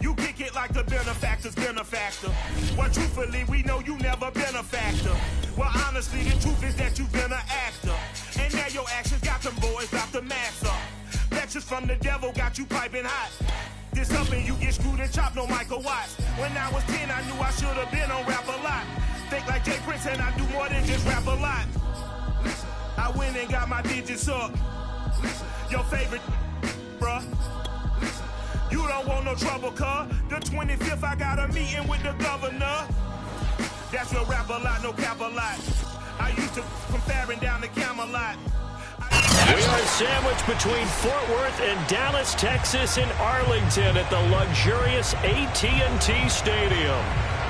You kick it like the benefactor's benefactor. Well, truthfully, we know you never been a factor. Well, honestly, the truth is that you've been an actor. And now your actions got them boys about to mass up. Lectures from the devil got you piping hot. This up and you get screwed and chopped, no Michael Watts. When I was 10, I knew I should have been on Rap a Lot. Think like Jay Prince and I do more than just rap a lot. I went and got my digits up. Your favorite, bruh. You don't want no trouble, cuz. The 25th, I got a meeting with the governor. That's your Rap a Lot, no cap a lot. I used to from Farron down to Camelot. We are sandwiched between Fort Worth and Dallas, Texas, and Arlington at the luxurious AT&T Stadium.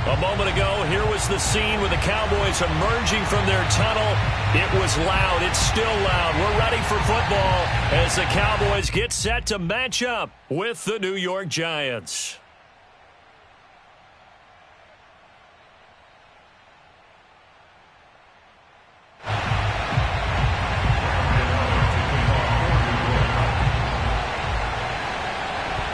A moment ago, here was the scene with the Cowboys emerging from their tunnel. It was loud. It's still loud. We're ready for football as the Cowboys get set to match up with the New York Giants.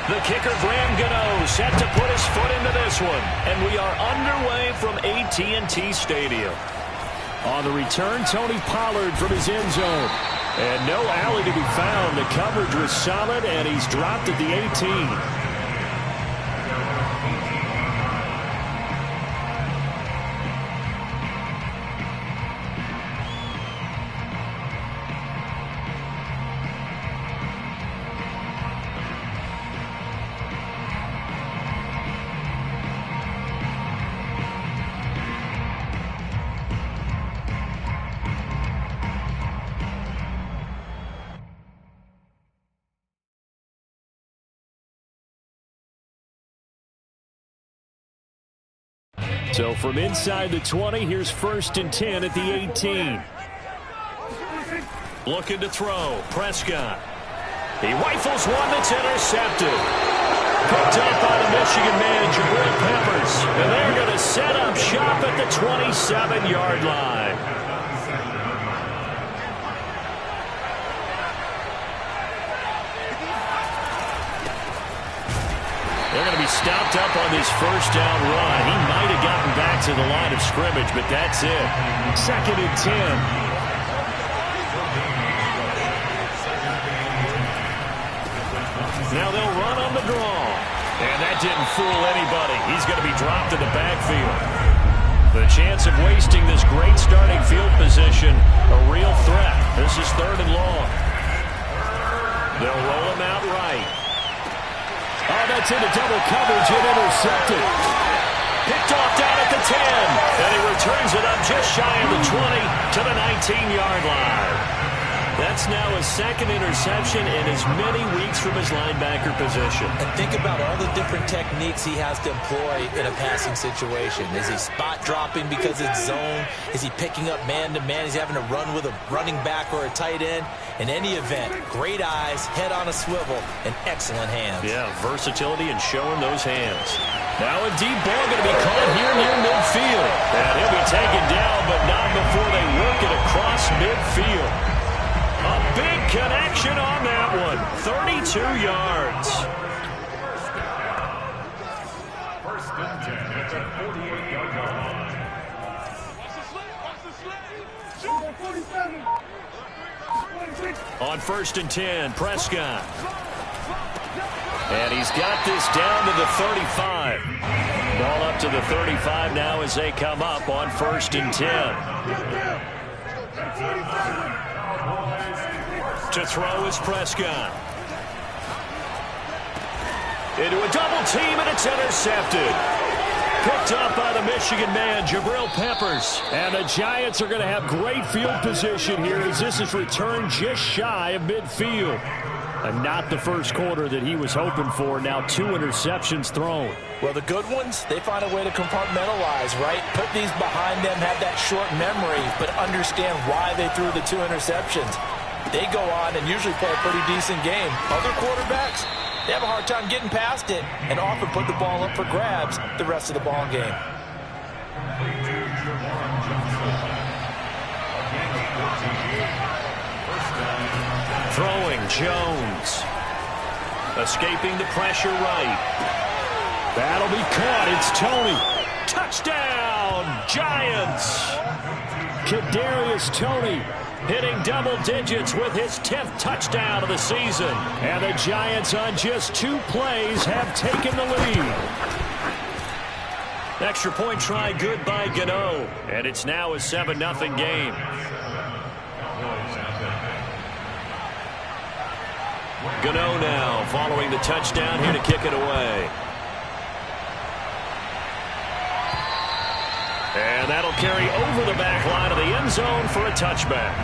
The kicker, Graham Gano, set to put his foot into this one. And we are underway from AT&T Stadium. On the return, Tony Pollard from his end zone. And no alley to be found. The coverage was solid, and he's dropped at the 18. So from inside the 20, here's 1st and 10 at the 18. Looking to throw. Prescott. He rifles one that's intercepted. Picked up by the Michigan man, Jabril Peppers. And they're going to set up shop at the 27-yard line. They're going to be stopped up on this first down run. He might have gotten back to the line of scrimmage, but that's it. 2nd and 10. Now they'll run on the draw. And that didn't fool anybody. He's going to be dropped in the backfield. The chance of wasting this great starting field position, a real threat. This is 3rd and long. They'll roll him out right. Oh, that's into double coverage and intercepted. Picked off down at the 10. And he returns it up just shy of the 20 to the 19-yard line. That's now his 2nd interception in as many weeks from his linebacker position. And think about all the different techniques he has to employ in a passing situation. Is he spot dropping because it's zone? Is he picking up man-to-man? Is he having to run with a running back or a tight end? In any event, great eyes, head on a swivel, and excellent hands. Yeah, versatility and showing those hands. Now a deep ball going to be caught here near midfield. And he'll be taken down, but not before they work it across midfield. A big connection on that one. 32 yards. 1st and 10 at the 48-yard line. On 1st and 10, Prescott. And he's got this down to the 35. Ball up to the 35 now as they come up on 1st and 10. To throw is Prescott. Into a double team, and it's intercepted. Picked up by the Michigan man, Jabril Peppers. And the Giants are going to have great field position here as this is returned just shy of midfield. And not the first quarter that he was hoping for. Now 2 interceptions thrown. Well, the good ones, they find a way to compartmentalize, right? Put these behind them, have that short memory, but understand why they threw the 2 interceptions. They go on and usually play a pretty decent game. Other quarterbacks, they have a hard time getting past it and often put the ball up for grabs the rest of the ball game. Throwing, Jones. Escaping the pressure right. That'll be caught. It's Tony. Touchdown, Giants. Kadarius Toney hitting double digits with his 10th touchdown of the season. And the Giants on just 2 plays have taken the lead. Extra point try good by Gano. And it's now a 7-0 game. Gano now following the touchdown here to kick it away. And that'll carry over the back line of the end zone for a touchback.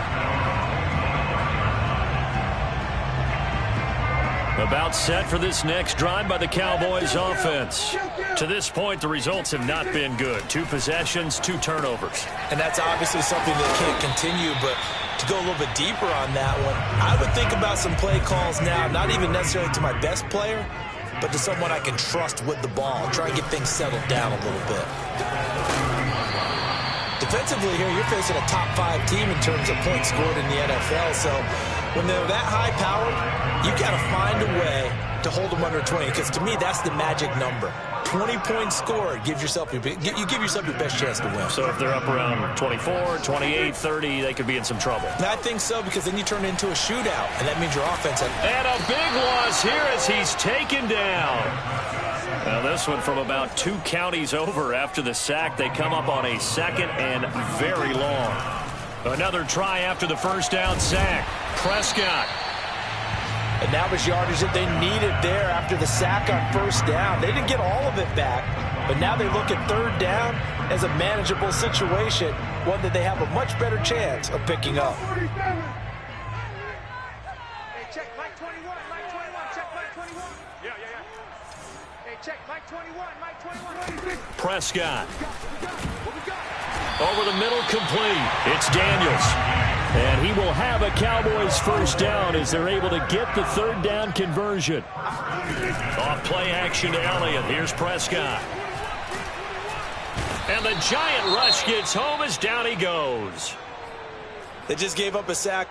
About set for this next drive by the Cowboys offense. To this point, the results have not been good. 2 possessions, 2 turnovers. And that's obviously something that can't continue, but to go a little bit deeper on that one, I would think about some play calls now, not even necessarily to my best player, but to someone I can trust with the ball. Try and get things settled down a little bit. Defensively here, you're facing a top 5 team in terms of points scored in the NFL, so when they're that high-powered, you got to find a way to hold them under 20, because to me, that's the magic number. 20 points scored, you give yourself your best chance to win. So if they're up around 24, 28, 30, they could be in some trouble. I think so, because then you turn it into a shootout, and that means your offense... And a big loss here as he's taken down. Now this one from about 2 counties over after the sack. They come up on a 2nd and very long. Another try after the first down sack. Prescott. And now was yardage that they needed there after the sack on first down. They didn't get all of it back, but now they look at 3rd down as a manageable situation, one that they have a much better chance of picking up. Hey, check Mike 21, Mike 21, check Mike 21. Yeah. Hey, check Mike 21, Mike 21. Prescott. Over the middle, complete. It's Daniels. And he will have a Cowboys first down as they're able to get the 3rd down conversion. Off play action to Elliott. Here's Prescott. And the giant rush gets home as down he goes. They just gave up a sack.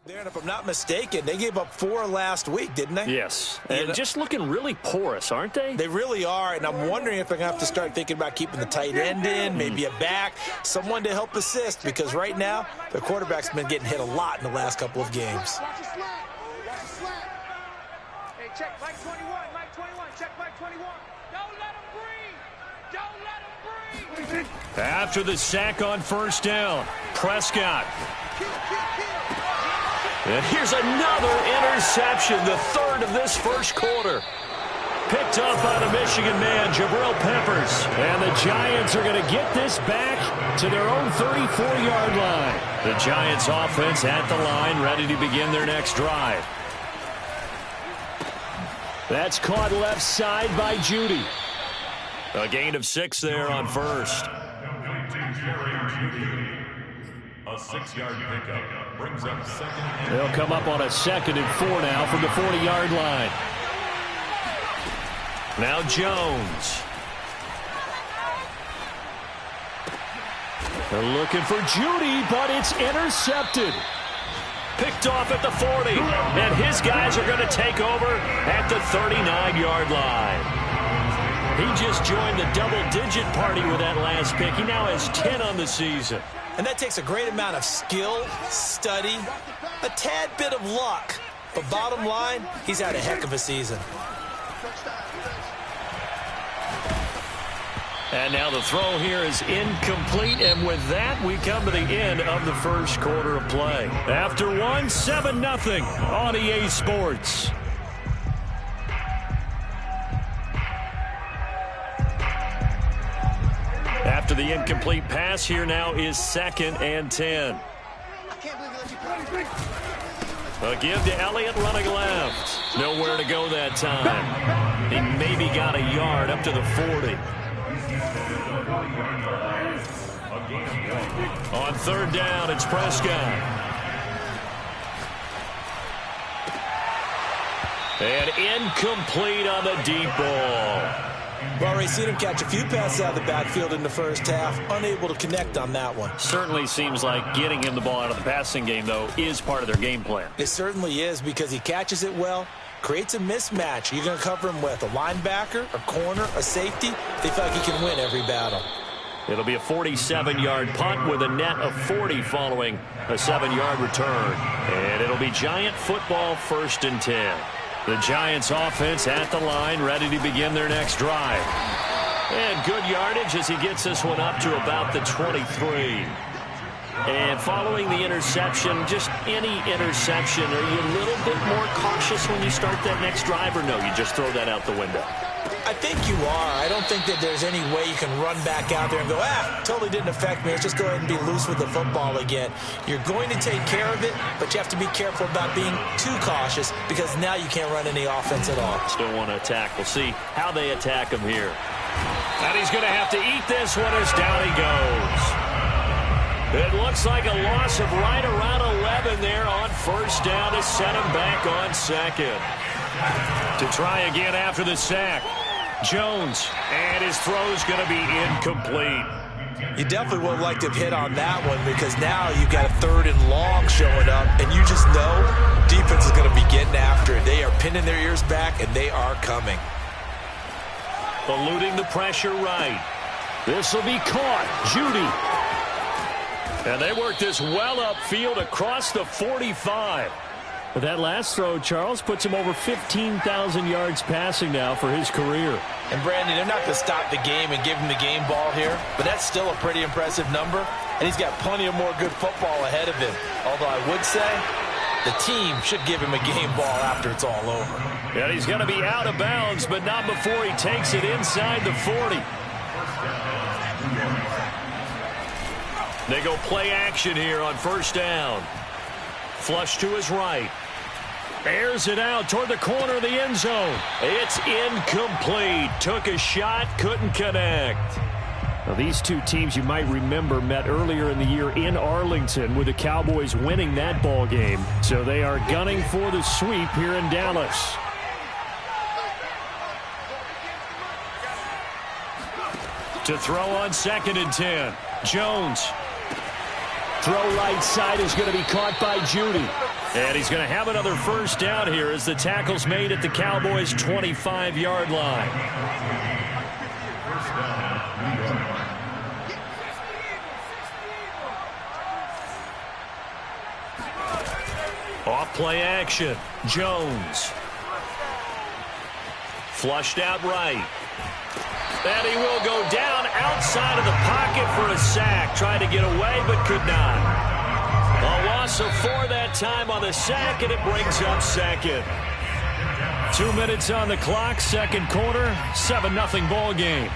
There, and if I'm not mistaken, they gave up 4 last week, didn't they? Yes. And just looking really porous, aren't they? They really are, and I'm wondering if they're going to have to start thinking about keeping the tight end in, maybe a back, someone to help assist, because right now, their quarterback's been getting hit a lot in the last couple of games. Watch the slant. Watch the slant. Hey, check Mike 21, Mike 21, check Mike 21. Don't let him breathe. Don't let him breathe. After the sack on first down, Prescott. And here's another interception, the 3rd of this first quarter. Picked up by the Michigan man, Jabril Peppers. And the Giants are going to get this back to their own 34-yard line. The Giants offense at the line, ready to begin their next drive. That's caught left side by Judy. A gain of 6 there on first. A 6-yard pickup brings up 2nd. They'll come up on a 2nd and 4 now from the 40-yard line. Now Jones. They're looking for Judy, but it's intercepted. Picked off at the 40, and his guys are going to take over at the 39-yard line. He just joined the double-digit party with that last pick. He now has 10 on the season. And that takes a great amount of skill, study, a tad bit of luck. But bottom line, he's had a heck of a season. And now the throw here is incomplete, and with that, we come to the end of the first quarter of play. After one, 7-0 on EA Sports. After the incomplete pass, here now is 2nd and 10. A give to Elliott running left. Nowhere to go that time. He maybe got a yard up to the 40. On 3rd down, it's Prescott. And incomplete on the deep ball. Well, already seen him catch a few passes out of the backfield in the first half. Unable to connect on that one. Certainly seems like getting him the ball out of the passing game, though, is part of their game plan. It certainly is, because he catches it well, creates a mismatch. You're going to cover him with a linebacker, a corner, a safety. They feel like he can win every battle. It'll be a 47-yard punt with a net of 40 following a 7-yard return. And it'll be Giant football, 1st and 10. The Giants offense at the line, ready to begin their next drive. And good yardage as he gets this one up to about the 23. And following the interception, just any interception, are you a little bit more cautious when you start that next drive, or no, you just throw that out the window? I think you are. I don't think that there's any way you can run back out there and go, totally didn't affect me. Let's just go ahead and be loose with the football again. You're going to take care of it, but you have to be careful about being too cautious, because now you can't run any offense at all. Still want to attack. We'll see how they attack him here. And he's going to have to eat this one as down he goes. It looks like a loss of right around 11 there on 1st down to set him back on 2nd. To try again after the sack. Jones, and his throw's going to be incomplete. You definitely would have liked to have hit on that one, because now you've got a 3rd and long showing up, and you just know defense is going to be getting after it. They are pinning their ears back, and they are coming. Eluding the pressure right. This will be caught. Judy. And they work this well upfield across the 45. But that last throw, Charles, puts him over 15,000 yards passing now for his career. And, Brandon, they're not going to stop the game and give him the game ball here, but that's still a pretty impressive number, and he's got plenty of more good football ahead of him. Although I would say the team should give him a game ball after it's all over. Yeah, he's going to be out of bounds, but not before he takes it inside the 40. They go play action here on 1st down. Flush to his right. Airs it out toward the corner of the end zone. It's incomplete. Took a shot, couldn't connect. Now, these two teams, you might remember, met earlier in the year in Arlington, with the Cowboys winning that ball game. So they are gunning for the sweep here in Dallas. To throw on 2nd and 10. Jones. Throw right side is going to be caught by Judy. And he's going to have another 1st down here as the tackle's made at the Cowboys' 25-yard line. Off play action. Jones. Flushed out right. And he will go down outside of the pocket for a sack. Tried to get away, but could not. A loss of 4 that time on the sack, and it brings up 2nd. 2 minutes on the clock, 2nd quarter, 7-0 ball game.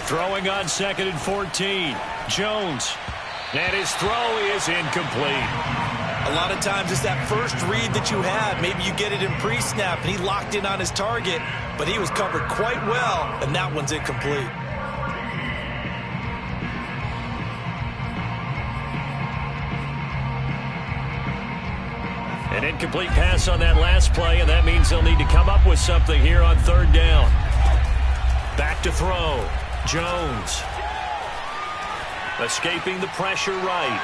Throwing on 2nd and 14. Jones. And his throw is incomplete. A lot of times it's that first read that you have. Maybe you get it in pre-snap, and he locked in on his target, but he was covered quite well, and that one's incomplete. An incomplete pass on that last play, and that means they'll need to come up with something here on 3rd down. Back to throw. Jones. Escaping the pressure right.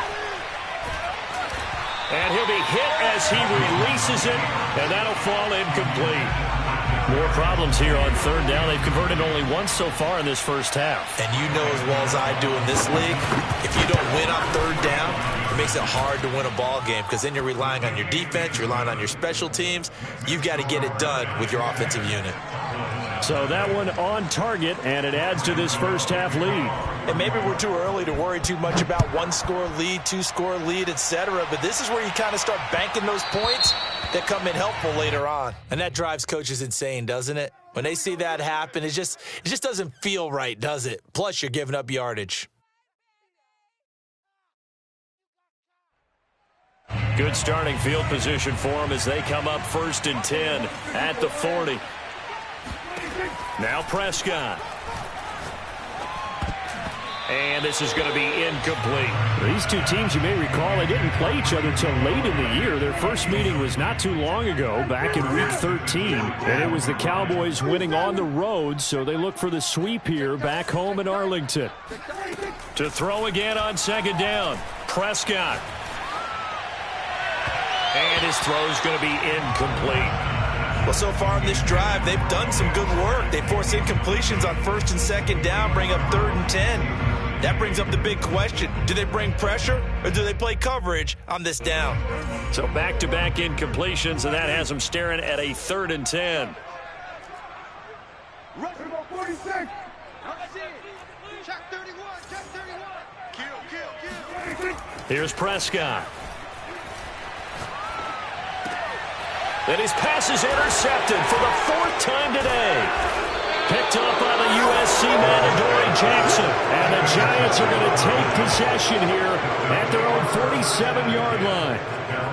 And he'll be hit as he releases it, and that'll fall incomplete. More problems here on 3rd down. They've converted only once so far in this first half. And you know as well as I do in this league, if you don't win on 3rd down, it makes it hard to win a ball game because then you're relying on your defense, you're relying on your special teams. You've got to get it done with your offensive unit. So that one on target, and it adds to this first half lead. And maybe we're too early to worry too much about one-score lead, two-score lead, etc. But this is where you kind of start banking those points that come in helpful later on. And that drives coaches insane, doesn't it? When they see that happen, it just doesn't feel right, does it? Plus, you're giving up yardage. Good starting field position for them as they come up 1st and 10 at the 40. Now Prescott. And this is going to be incomplete. These two teams, you may recall, they didn't play each other until late in the year. Their first meeting was not too long ago, back in Week 13. And it was the Cowboys winning on the road, so they look for the sweep here back home in Arlington. To throw again on 2nd down, Prescott. And his throw is going to be incomplete. Well, so far in this drive, they've done some good work. They force incompletions on 1st and 2nd down, bring up 3rd and 10. That brings up the big question. Do they bring pressure or do they play coverage on this down? So back-to-back incompletions, and that has them staring at a 3rd and 10. Here's Prescott. And his pass is intercepted for the 4th time today. Picked up by the USC man, Adoree Jackson. And the Giants are going to take possession here at their own 47-yard line.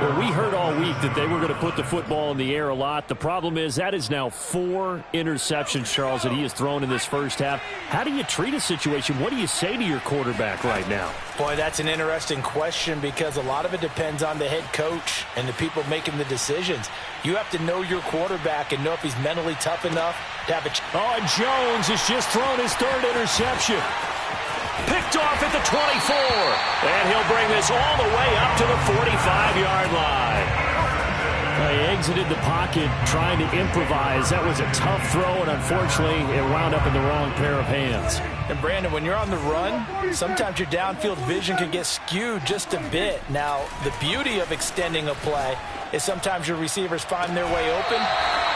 Well, we heard all week that they were going to put the football in the air a lot. The problem is that is now 4 interceptions, Charles, that he has thrown in this first half. How do you treat a situation? What do you say to your quarterback right now? Boy, that's an interesting question because a lot of it depends on the head coach and the people making the decisions. You have to know your quarterback and know if he's mentally tough enough to have a and Jones has just thrown his 3rd interception. Picked off at the 24. And he'll bring this all the way up to the 45-yard line. He exited the pocket trying to improvise. That was a tough throw, and unfortunately, it wound up in the wrong pair of hands. And, Brandon, when you're on the run, sometimes your downfield vision can get skewed just a bit. Now, the beauty of extending a play is sometimes your receivers find their way open,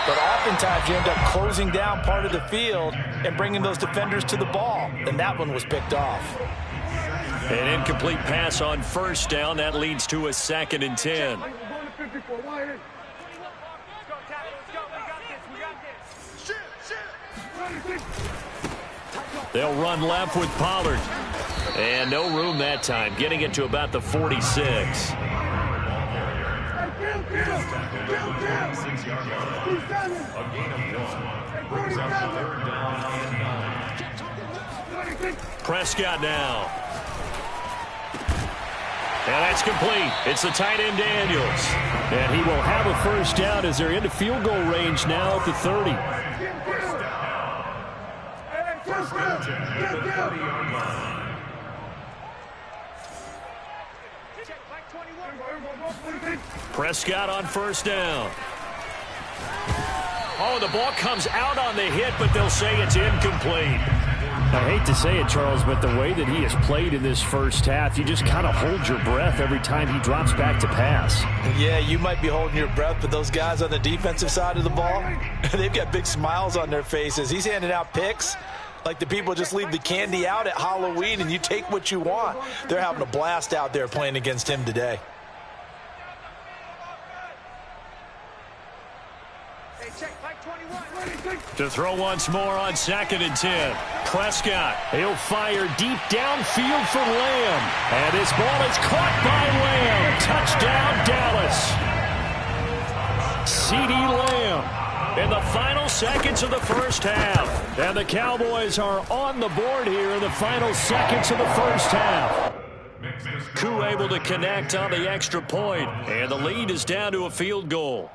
but oftentimes you end up closing down part of the field and bringing those defenders to the ball, and that one was picked off. An incomplete pass on 1st down. That leads to a 2nd and 10. They'll run left with Pollard. And no room that time, getting it to about the 46. Prescott now. And that's complete. It's the tight end Daniels. And he will have a 1st down as they're into field goal range now at the 30. Prescott on 1st down. Oh, the ball comes out on the hit, but they'll say it's incomplete. I hate to say it, Charles, but the way that he has played in this first half, you just kind of hold your breath every time he drops back to pass. Yeah, you might be holding your breath, but those guys on the defensive side of the ball, they've got big smiles on their faces. He's handing out picks like the people just leave the candy out at Halloween and you take what you want. They're having a blast out there playing against him today. To throw once more on 2nd and 10. Prescott, he'll fire deep downfield for Lamb. And this ball is caught by Lamb. Touchdown, Dallas. CeeDee Lamb in the final seconds of the first half. And the Cowboys are on the board here in the final seconds of the first half. Koo able to connect on the extra point. And the lead is down to a field goal.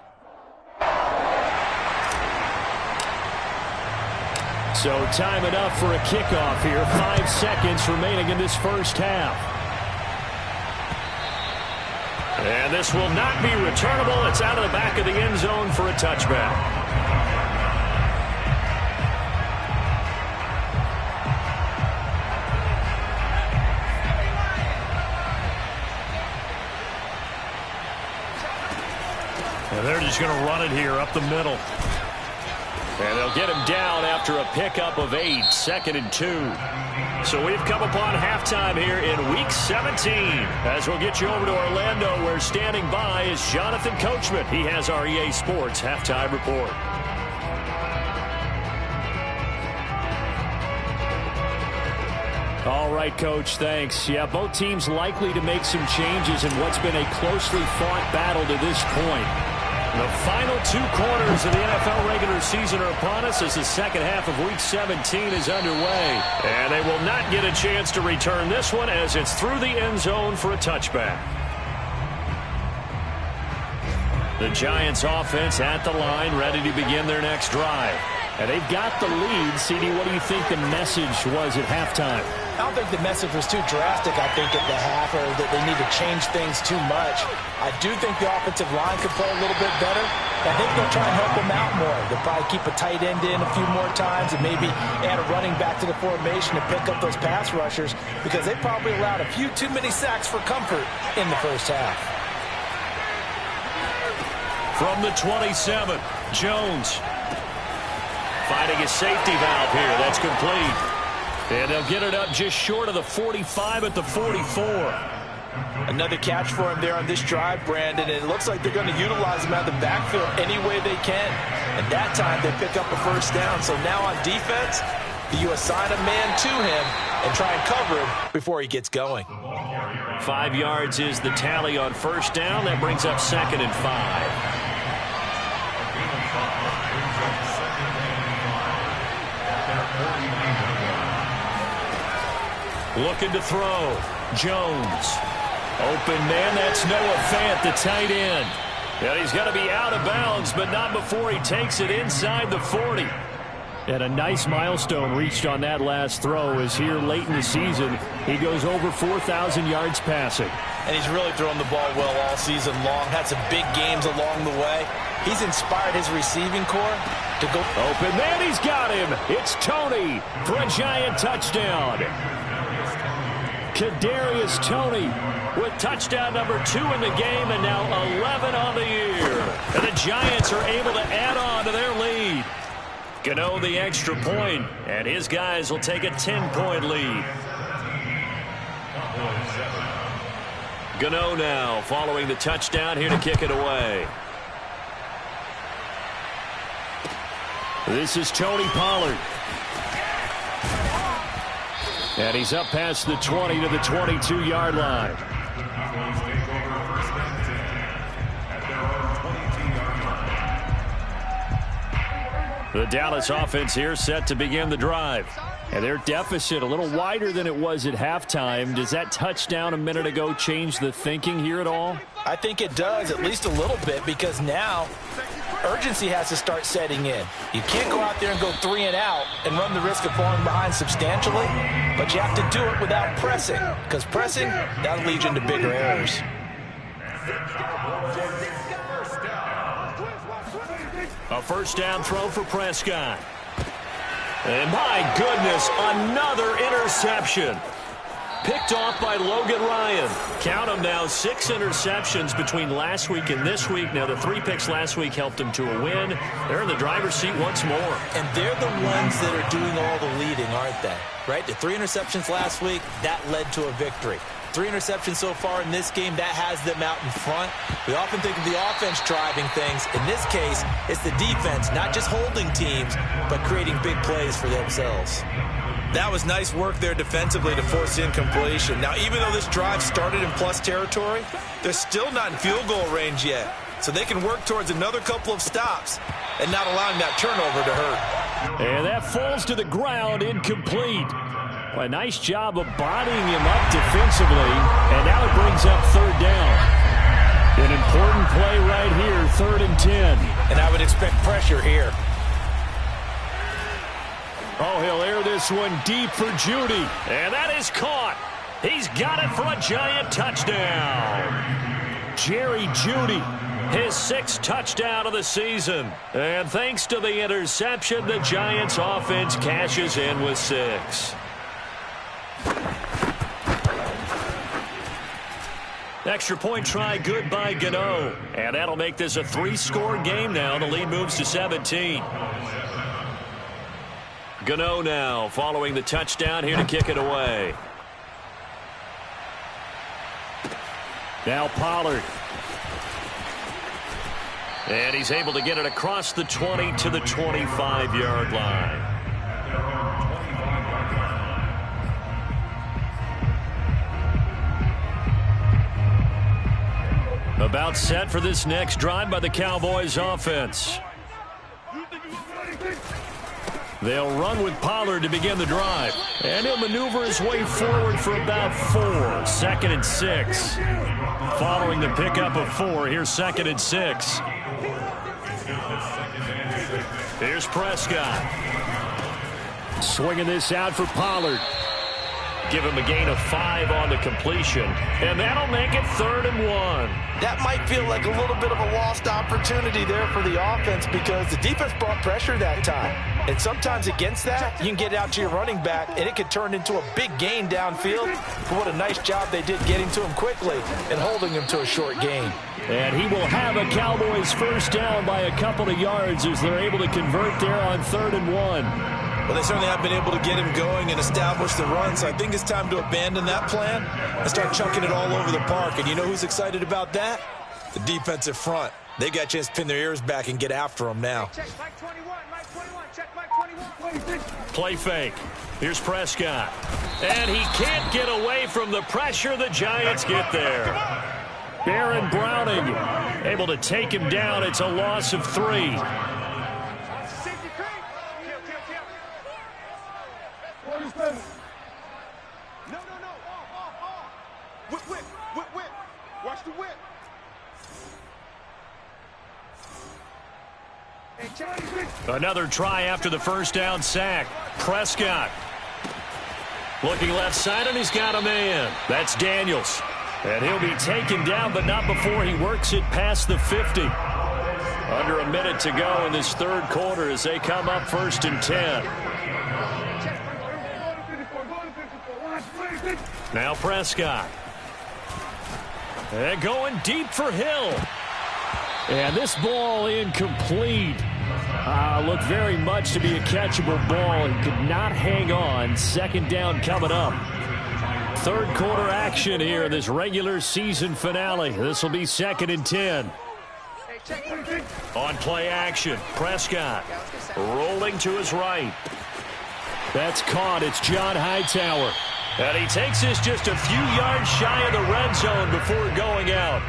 So time enough for a kickoff here. 5 seconds remaining in this first half. And this will not be returnable. It's out of the back of the end zone for a touchback. just going to run it here up the middle. And they'll get him down after a pickup of 8, 2nd and 2. So we've come upon halftime here in Week 17. As we'll get you over to Orlando, where standing by is Jonathan Coachman. He has our EA Sports Halftime Report. All right, Coach, thanks. Yeah, both teams likely to make some changes in what's been a closely fought battle to this point. The final 2 quarters of the NFL regular season are upon us as the second half of Week 17 is underway. And they will not get a chance to return this one as it's through the end zone for a touchback. The Giants offense at the line, ready to begin their next drive. And they've got the lead. CD, what do you think the message was at halftime? I don't think the message was too drastic, I think, at the half, or that they need to change things too much. I do think the offensive line could play a little bit better. I think they'll try and help them out more. They'll probably keep a tight end in a few more times and maybe add a running back to the formation to pick up those pass rushers, because they probably allowed a few too many sacks for comfort in the first half. From the 27, Jones finding a safety valve here. That's complete. And they'll get it up just short of the 45 at the 44. Another catch for him there on this drive, Brandon. And it looks like they're going to utilize him out of the backfield any way they can. And that time they pick up a first down. So now on defense, you assign a man to him and try and cover him before he gets going. 5 yards is the tally on first down. That brings up 2nd and 5. Looking to throw. Jones. Open man. That's Noah Fant, the tight end. And he's going to be out of bounds, but not before he takes it inside the 40. And a nice milestone reached on that last throw, as here late in the season, he goes over 4,000 yards passing. And he's really thrown the ball well all season long. Had some big games along the way. He's inspired his receiving corps to go. Open man. He's got him. It's Toney for a Giant touchdown. Kadarius Toney with touchdown number 2 in the game, and now 11 on the year. And the Giants are able to add on to their lead. Gano the extra point, and his guys will take a 10-point lead. Gano now following the touchdown here to kick it away. This is Tony Pollard. And he's up past the 20 to the 22-yard line. The Dallas offense here set to begin the drive. And their deficit a little wider than it was at halftime. Does that touchdown a minute ago change the thinking here at all? I think it does, at least a little bit, because now urgency has to start setting in. You can't go out there and go 3 and out and run the risk of falling behind substantially, but you have to do it without pressing, because pressing, that'll lead you into bigger errors. A first down throw for Prescott. And my goodness, another interception. Picked off by Logan Ryan. Count them now, 6 interceptions between last week and this week. Now, the 3 picks last week helped them to a win. They're in the driver's seat once more. And they're the ones that are doing all the leading, aren't they? Right? The 3 interceptions last week, that led to a victory. 3 interceptions so far in this game, that has them out in front. We often think of the offense driving things. In this case, it's the defense, not just holding teams, but creating big plays for themselves. That was nice work there defensively to force incompletion. Now, even though this drive started in plus territory, they're still not in field goal range yet. So they can work towards another couple of stops and not allowing that turnover to hurt. And that falls to the ground, incomplete. A nice job of bodying him up defensively, and now it brings up 3rd down. An important play right here, 3rd and 10. And I would expect pressure here. Oh, he'll air this one deep for Judy, and that is caught. He's got it for a Giant touchdown. Jerry Judy, his 6th touchdown of the season. And thanks to the interception, the Giants offense cashes in with 6. Extra point try good by Gano. And that'll make this a 3-score game now. The lead moves to 17. Gano now following the touchdown here to kick it away. Now Pollard. And he's able to get it across the 20 to the 25-yard line. About set for this next drive by the Cowboys offense. They'll run with Pollard to begin the drive. And he'll maneuver his way forward for about 4. 2nd and 6. Following the pickup of 4, here's 2nd and 6. Here's Prescott. Swinging this out for Pollard. Give him a gain of 5 on the completion. And that'll make it 3rd and 1. That might feel like a little bit of a lost opportunity there for the offense because the defense brought pressure that time. And sometimes against that, you can get out to your running back, and it could turn into a big gain downfield. But what a nice job they did getting to him quickly and holding him to a short gain. And he will have a Cowboys first down by a couple of yards as they're able to convert there on 3rd and 1. Well, they certainly have been able to get him going and establish the run, so I think it's time to abandon that plan and start chucking it all over the park. And you know who's excited about that? The defensive front. They got a chance to pin their ears back and get after him now. Check Mike 21, Mike 21, check Mike 21. Play fake. Here's Prescott. And he can't get away from the pressure. The Giants get there. Baron Browning able to take him down. It's a loss of 3. Whip. Watch the whip. Another try after the first down sack. Prescott. Looking left side, and he's got a man. That's Daniels. And he'll be taken down, but not before he works it past the 50. Under a minute to go in this 3rd quarter as they come up 1st and 10. Now Prescott. And going deep for Hill. And this ball incomplete. Looked very much to be a catchable ball. He could not hang on. 2nd down coming up. 3rd quarter action here in this regular season finale. This will be 2nd and 10. On play action, Prescott rolling to his right. That's caught. It's John Hightower. And he takes this just a few yards shy of the red zone before going out.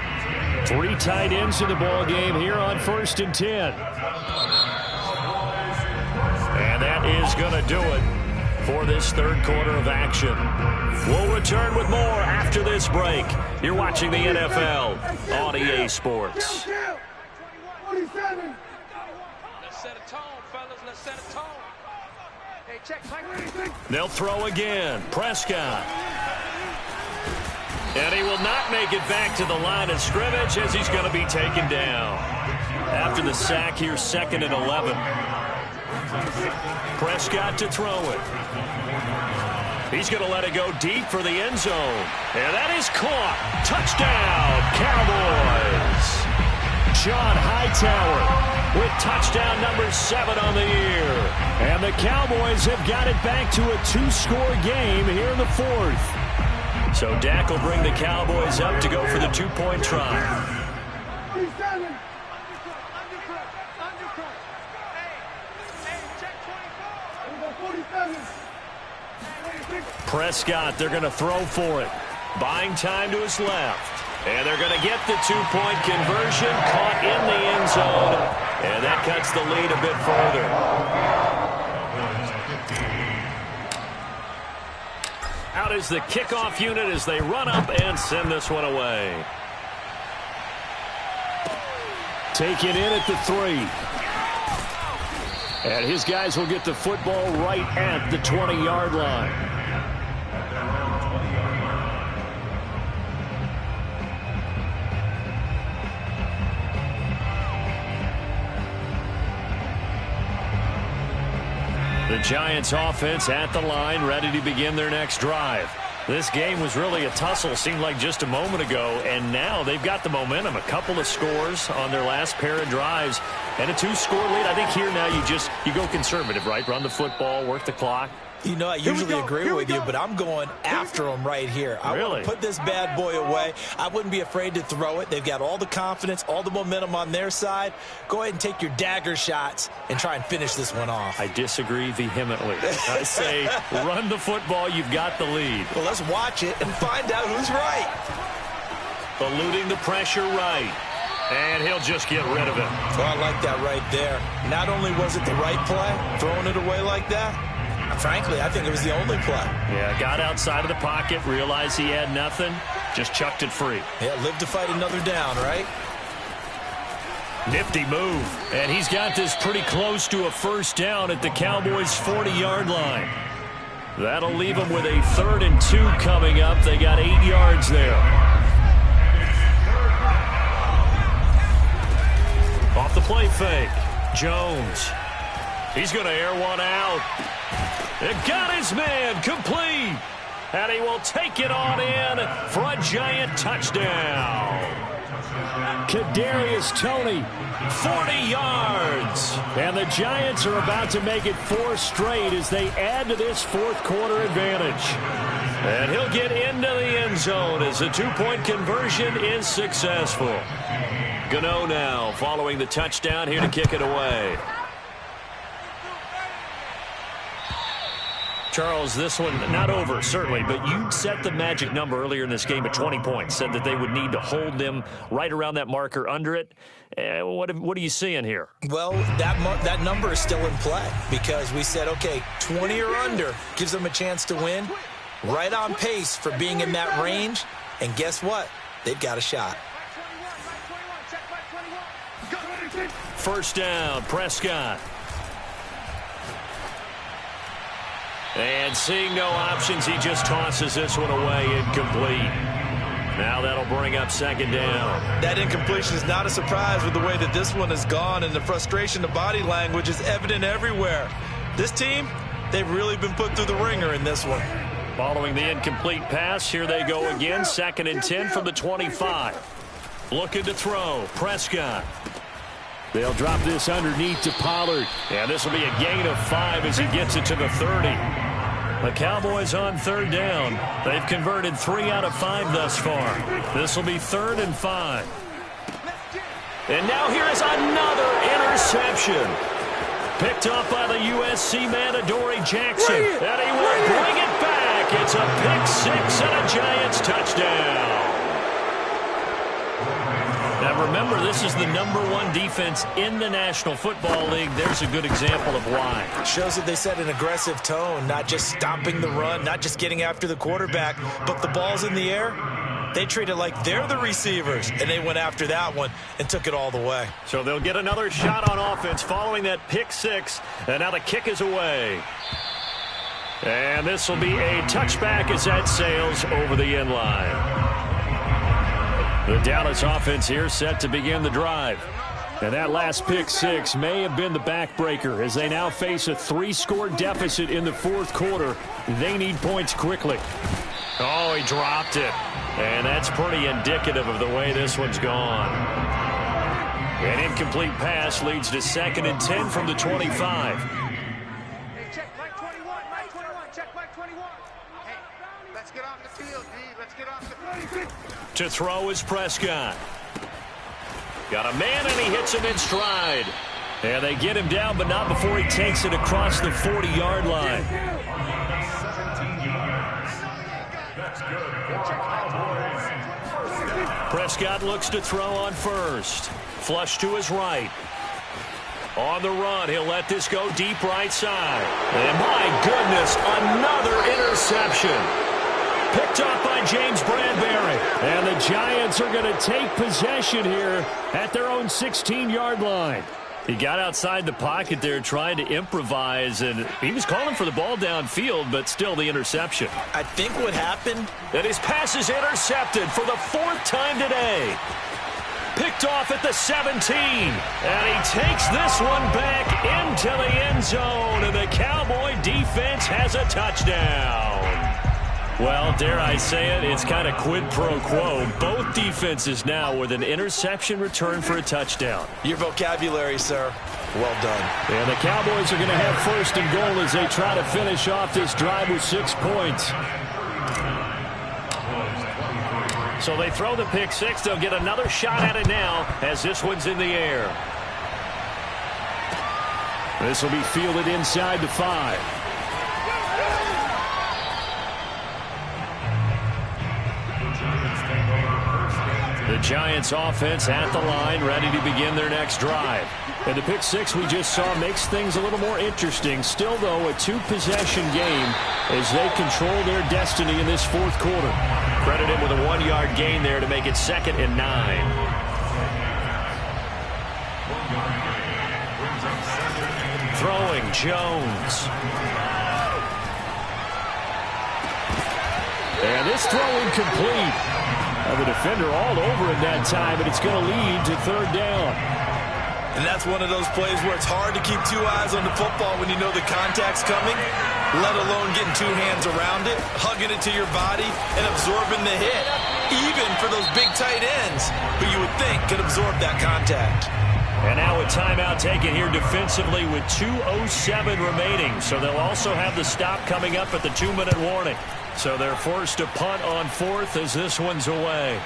3 tight ends in the ball game here on 1st and 10. And that is going to do it for this 3rd quarter of action. We'll return with more after this break. You're watching the NFL on EA Sports. Let's set a tone, fellas. Let's set a tone. Hey, check Mike. They'll throw again. Prescott. And he will not make it back to the line of scrimmage as he's going to be taken down. After the sack here, 2nd and 11. Prescott to throw it. He's going to let it go deep for the end zone. And that is caught. Touchdown, Cowboys. John Hightower with touchdown number 7 on the year. And the Cowboys have got it back to a 2-score game here in the 4th. So Dak will bring the Cowboys up to go for the 2-point try. Prescott, they're going to throw for it. Buying time to his left. And they're going to get the 2-point conversion, caught in the end zone. And that cuts the lead a bit further. Out is the kickoff unit as they run up and send this one away. Taken in at the 3. And his guys will get the football right at the 20-yard line. The Giants offense at the line, ready to begin their next drive. This game was really a tussle, seemed like just a moment ago, and now they've got the momentum. A couple of scores on their last pair of drives and a 2-score lead. I think here now you go conservative, right? Run the football, work the clock. You know, I usually agree with you, but I'm going after them right here. I want to put this bad boy away. I wouldn't be afraid to throw it. They've got all the confidence, all the momentum on their side. Go ahead and take your dagger shots and try and finish this one off. I disagree vehemently. I say run the football. You've got the lead. Well, let's watch it and find out who's right. Eluding the pressure right. And he'll just get rid of it. Well, I like that right there. Not only was it the right play, throwing it away like that, frankly, I think it was the only play. Yeah, got outside of the pocket, realized he had nothing, just chucked it free. Yeah, live to fight another down, right? Nifty move. And he's got this pretty close to a first down at the Cowboys' 40-yard line. That'll leave them with a 3rd and 2 coming up. They got 8 yards there. Off the play fake. Jones. He's going to air one out. It got his man complete. And he will take it on in for a giant touchdown. Kadarius Toney, 40 yards. And the Giants are about to make it 4 straight as they add to this fourth-quarter advantage. And he'll get into the end zone as the 2-point conversion is successful. Gano now following the touchdown here to kick it away. Charles, this one not over, certainly, but you set the magic number earlier in this game at 20 points, said that they would need to hold them right around that marker under it. What are you seeing here? Well, that number is still in play because we said, okay, 20 or under gives them a chance to win. Right on pace for being in that range, and guess what? They've got a shot. First down, Prescott. And seeing no options, he just tosses this one away, incomplete. Now that'll bring up 2nd down. That incompletion is not a surprise with the way that this one has gone, and the frustration of body language is evident everywhere. This team, they've really been put through the ringer in this one. Following the incomplete pass, here they go again, 2nd and 10 from the 25. Looking to throw, Prescott. They'll drop this underneath to Pollard. And this will be a gain of 5 as he gets it to the 30. The Cowboys on 3rd down. They've converted 3 out of 5 thus far. This will be 3rd and 5. And now here is another interception. Picked up by the USC man, Adoree Jackson. And he will bring it back. It's a pick-6 and a Giants touchdown. Now, remember, this is the #1 defense in the National Football League. There's a good example of why. It shows that they set an aggressive tone, not just stopping the run, not just getting after the quarterback, but the ball's in the air. They treat it like they're the receivers, and they went after that one and took it all the way. So they'll get another shot on offense following that pick-6, and now the kick is away. And this will be a touchback as that sails over the end line. The Dallas offense here set to begin the drive. And that last pick-6 may have been the backbreaker as they now face a 3-score deficit in the fourth quarter. They need points quickly. Oh, he dropped it. And that's pretty indicative of the way this one's gone. An incomplete pass leads to 2nd and 10 from the 25. Hey, check Mike 21, Mike 21, check Mike 21. Hey, let's get off the field, D. Let's get off the field. To throw is Prescott. Got a man, and he hits him in stride. And they get him down, but not before he takes it across the 40-yard line. 17 yards. That's good for Cowboys. Prescott looks to throw on first. Flush to his right. On the run, he'll let this go deep right side. And my goodness, another interception. Picked up by James Bradbury. And the Giants are going to take possession here at their own 16-yard line. He got outside the pocket there trying to improvise, and he was calling for the ball downfield, but still the interception. I think what happened... And his pass is intercepted for the 4th time today. Picked off at the 17. And he takes this one back into the end zone, and the Cowboy defense has a touchdown. Well, dare I say it, it's kind of quid pro quo. Both defenses now with an interception return for a touchdown. Your vocabulary, sir. Well done. And the Cowboys are going to have first and goal as they try to finish off this drive with 6 points. So they throw the pick six. They'll get another shot at it now as this one's in the air. This will be fielded inside the 5. The Giants offense at the line, ready to begin their next drive. And the pick six we just saw makes things a little more interesting. Still, though, a 2-possession game as they control their destiny in this fourth quarter. Credit him with a 1-yard gain there to make it 2nd and 9. Throwing, Jones. And this throw incomplete. The defender all over him that time, but it's going to lead to 3rd down. And that's one of those plays where it's hard to keep 2 eyes on the football when you know the contact's coming, let alone getting 2 hands around it, hugging it to your body, and absorbing the hit, even for those big tight ends who you would think could absorb that contact. And now a timeout taken here defensively with 2:07 remaining. So they'll also have the stop coming up at the 2-minute warning. So they're forced to punt on 4th as this one's away.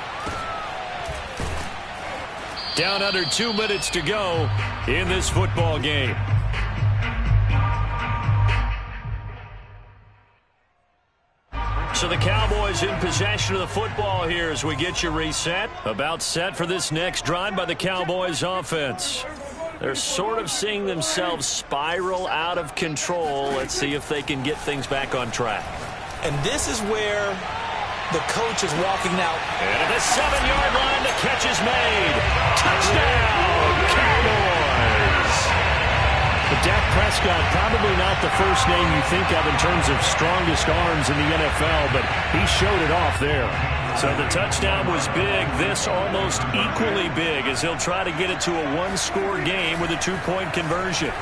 Down under 2 minutes to go in this football game. So the Cowboys in possession of the football here as we get you reset. About set for this next drive by the Cowboys offense. They're sort of seeing themselves spiral out of control. Let's see if they can get things back on track. And this is where the coach is walking out. And at the 7-yard line, the catch is made. Touchdown, Cowboys! But Dak Prescott, probably not the first name you think of in terms of strongest arms in the NFL, but he showed it off there. So the touchdown was big. This almost equally big as he'll try to get it to a 1-score game with a 2-point conversion.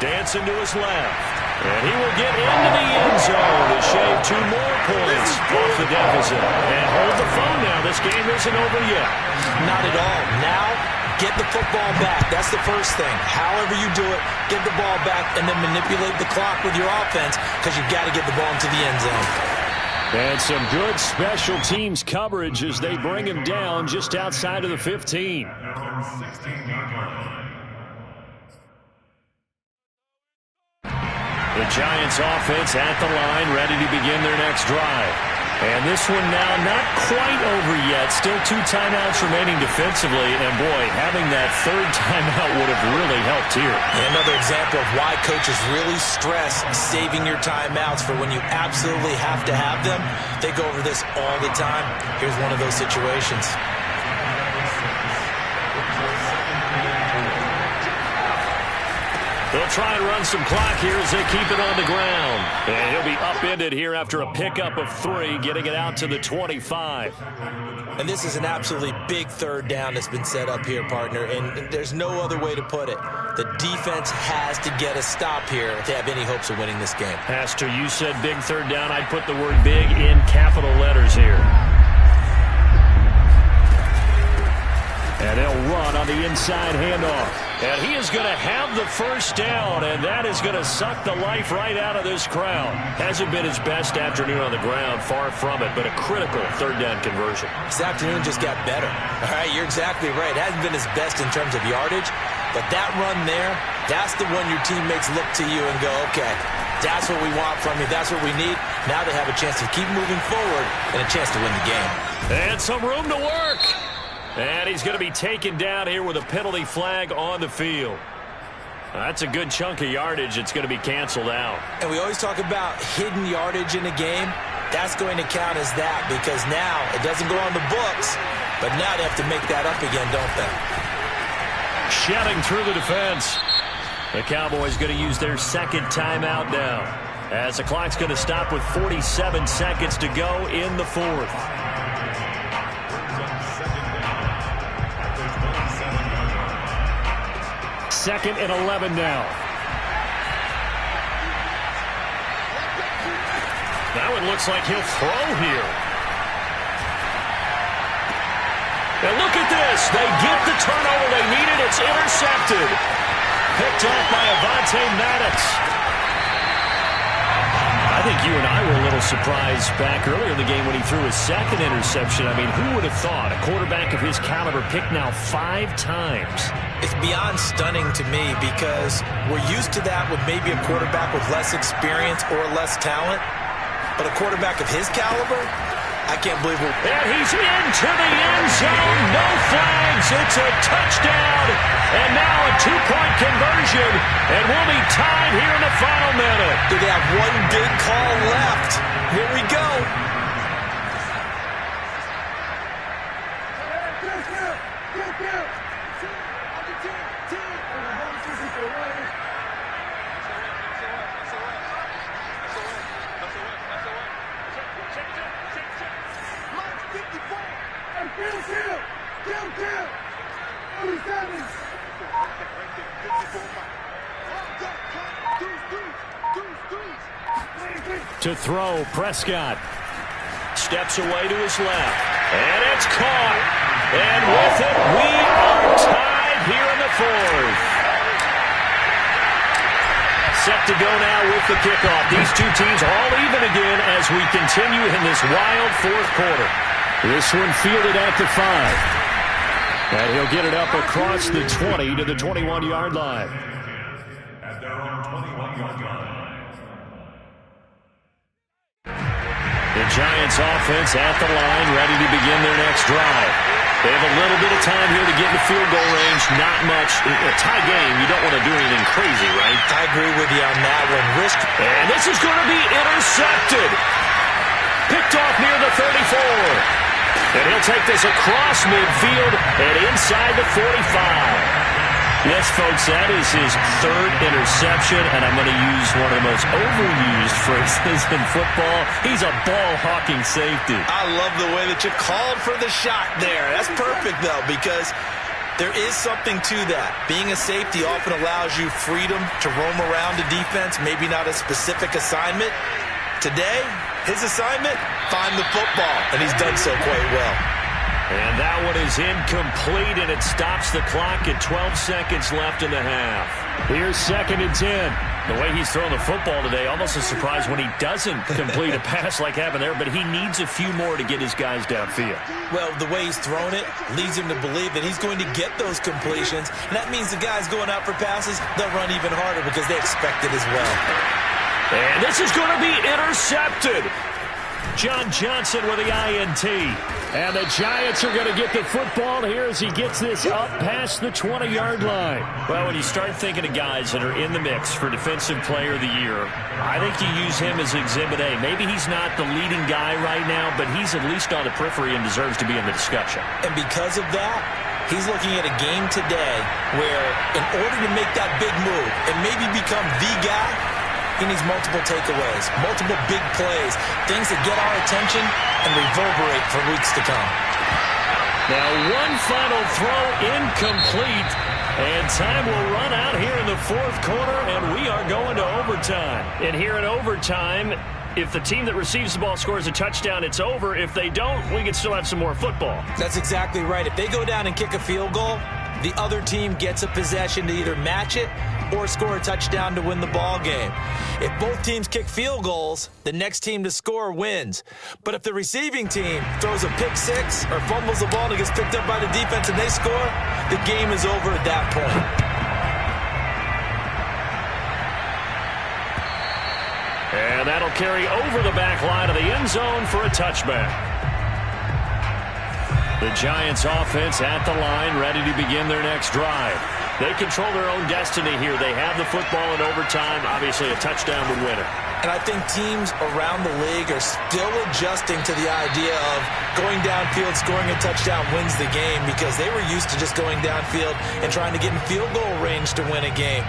Dancing to his left. And he will get into the end zone to shave 2 more points off the deficit. And hold the phone now. This game isn't over yet. Not at all. Now, get the football back. That's the first thing. However you do it, get the ball back and then manipulate the clock with your offense because you've got to get the ball into the end zone. And some good special teams coverage as they bring him down just outside of the 15. The Giants offense at the line, ready to begin their next drive. And this one now not quite over yet. Still 2 timeouts remaining defensively. And, boy, having that 3rd timeout would have really helped here. Another example of why coaches really stress saving your timeouts for when you absolutely have to have them. They go over this all the time. Here's one of those situations. They'll try and run some clock here as they keep it on the ground. And he'll be upended here after a pickup of 3, getting it out to the 25. And this is an absolutely big 3rd down that's been set up here, partner, and there's no other way to put it. The defense has to get a stop here if they have any hopes of winning this game. Pastor, you said big 3rd down. I'd put the word big in capital letters here. And they'll run on the inside handoff. And he is going to have the first down, and that is going to suck the life right out of this crowd. Hasn't been his best afternoon on the ground, far from it, but a critical 3rd down conversion. His afternoon just got better. All right, you're exactly right. It hasn't been his best in terms of yardage, but that run there, that's the one your teammates look to you and go, okay, that's what we want from you. That's what we need. Now they have a chance to keep moving forward and a chance to win the game. And some room to work. And he's going to be taken down here with a penalty flag on the field. That's a good chunk of yardage. It's going to be canceled out. And we always talk about hidden yardage in a game. That's going to count as that because now it doesn't go on the books, but now they have to make that up again, don't they? Shedding through the defense. The Cowboys going to use their 2nd timeout now as the clock's going to stop with 47 seconds to go in the 4th. 2nd and 11 now. Now it looks like he'll throw here. And look at this. They get the turnover they needed. It's intercepted. Picked off by Madden. I think you and I were a little surprised back earlier in the game when he threw his second interception. I mean, who would have thought a quarterback of his caliber picked now 5 times? It's beyond stunning to me because we're used to that with maybe a quarterback with less experience or less talent. But a quarterback of his caliber, I can't believe it. And he's into the end zone. No flags. It's a touchdown. And now a 2-point conversion. And we'll be tied here in the final minute. Do they have one big call left? Here we go. To throw, Prescott steps away to his left, and it's caught. And with it, we are tied here in the 4th. Set to go now with the kickoff. These two teams are all even again as we continue in this wild 4th quarter. This one fielded at the 5. And he'll get it up across the 20 to the 21-yard line. At their own 21-yard line. The Giants offense at the line, ready to begin their next drive. They have a little bit of time here to get in the field goal range. Not much. A tie game, you don't want to do anything crazy, right? I agree with you on that one. And this is going to be intercepted. Picked off near the 34. And he'll take this across midfield and inside the 45. Yes, folks, that is his 3rd interception, and I'm going to use one of the most overused phrases in football. He's a ball-hawking safety. I love the way that you called for the shot there. That's perfect, though, because there is something to that. Being a safety often allows you freedom to roam around the defense, maybe not a specific assignment. Today, his assignment, find the football, and he's done so quite well. And that one is incomplete, and it stops the clock at 12 seconds left in the half. Here's 2nd and 10. The way he's thrown the football today, almost a surprise when he doesn't complete a pass like happened there, but he needs a few more to get his guys downfield. Well, the way he's thrown it leads him to believe that he's going to get those completions, and that means the guys going out for passes, they'll run even harder because they expect it as well. And this is going to be intercepted. John Johnson with the INT. And the Giants are going to get the football here as he gets this up past the 20-yard line. Well, when you start thinking of guys that are in the mix for Defensive Player of the Year, I think you use him as Exhibit A. Maybe he's not the leading guy right now, but he's at least on the periphery and deserves to be in the discussion. And because of that, he's looking at a game today where in order to make that big move and maybe become the guy, he needs multiple takeaways, multiple big plays, things that get our attention and reverberate for weeks to come. Now one final throw incomplete, and time will run out here in the 4th quarter, and we are going to overtime. And here in overtime, if the team that receives the ball scores a touchdown, it's over. If they don't, we can still have some more football. That's exactly right. If they go down and kick a field goal, the other team gets a possession to either match it or score a touchdown to win the ball game. If both teams kick field goals, the next team to score wins. But if the receiving team throws a pick six or fumbles the ball and it gets picked up by the defense and they score, the game is over at that point. And that'll carry over the back line of the end zone for a touchback. The Giants offense at the line, ready to begin their next drive. They control their own destiny here. They have the football in overtime. Obviously, a touchdown would win it. And I think teams around the league are still adjusting to the idea of going downfield, scoring a touchdown wins the game because they were used to just going downfield and trying to get in field goal range to win a game.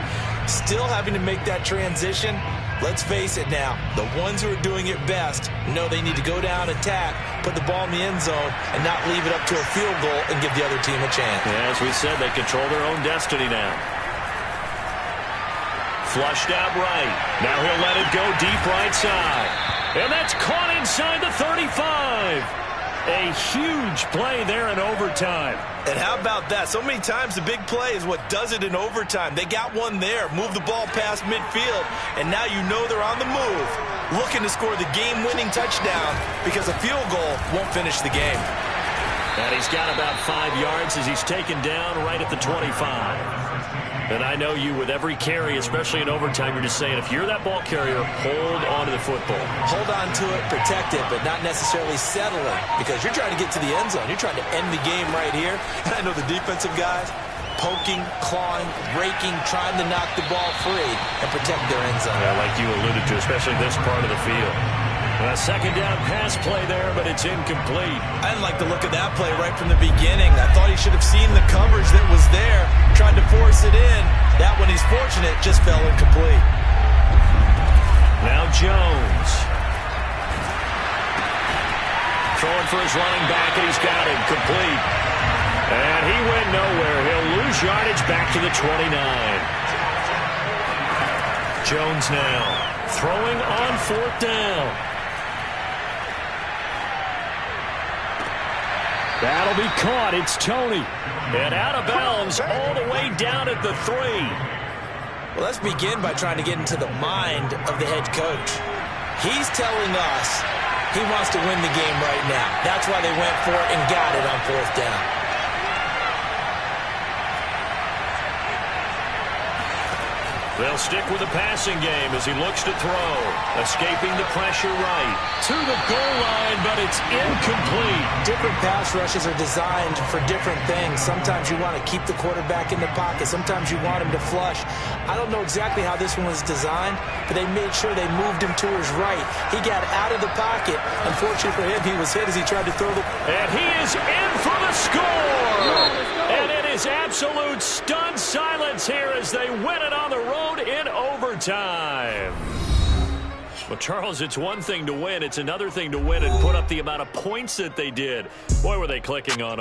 Still having to make that transition. Let's face it now, the ones who are doing it best know they need to go down, attack, put the ball in the end zone, and not leave it up to a field goal and give the other team a chance. Yeah, as we said, they control their own destiny now. Flushed out right. Now he'll let it go deep right side. And that's caught inside the 35. A huge play there in overtime. And how about that? So many times the big play is what does it in overtime. They got one there, move the ball past midfield, and now you know they're on the move, looking to score the game-winning touchdown because a field goal won't finish the game. And he's got about 5 yards as he's taken down right at the 25. And I know you, with every carry, especially in overtime, you're just saying, if you're that ball carrier, hold on to the football. Hold on to it, protect it, but not necessarily settle it, because you're trying to get to the end zone. You're trying to end the game right here. And I know the defensive guys, poking, clawing, raking, trying to knock the ball free and protect their end zone. Yeah, like you alluded to, especially this part of the field. A second down pass play there, but it's incomplete. I didn't like the look of that play right from the beginning. I thought he should have seen the coverage that was there, tried to force it in. That one, he's fortunate, just fell incomplete. Now Jones. Throwing for his running back, and he's got him complete. And he went nowhere. He'll lose yardage back to the 29. Jones now throwing on 4th down. That'll be caught. It's Tony. And out of bounds all the way down at the 3. Well, let's begin by trying to get into the mind of the head coach. He's telling us he wants to win the game right now. That's why they went for it and got it on 4th down. They'll stick with the passing game as he looks to throw. Escaping the pressure right. To the goal line, but it's incomplete. Different pass rushes are designed for different things. Sometimes you want to keep the quarterback in the pocket. Sometimes you want him to flush. I don't know exactly how this one was designed, but they made sure they moved him to his right. He got out of the pocket. Unfortunately for him, he was hit as he tried to throw the... And he is in for the score! And it is absolute stunned silence here as they win it on the road in overtime. Well, Charles, it's one thing to win. It's another thing to win and put up the amount of points that they did. Boy, were they clicking on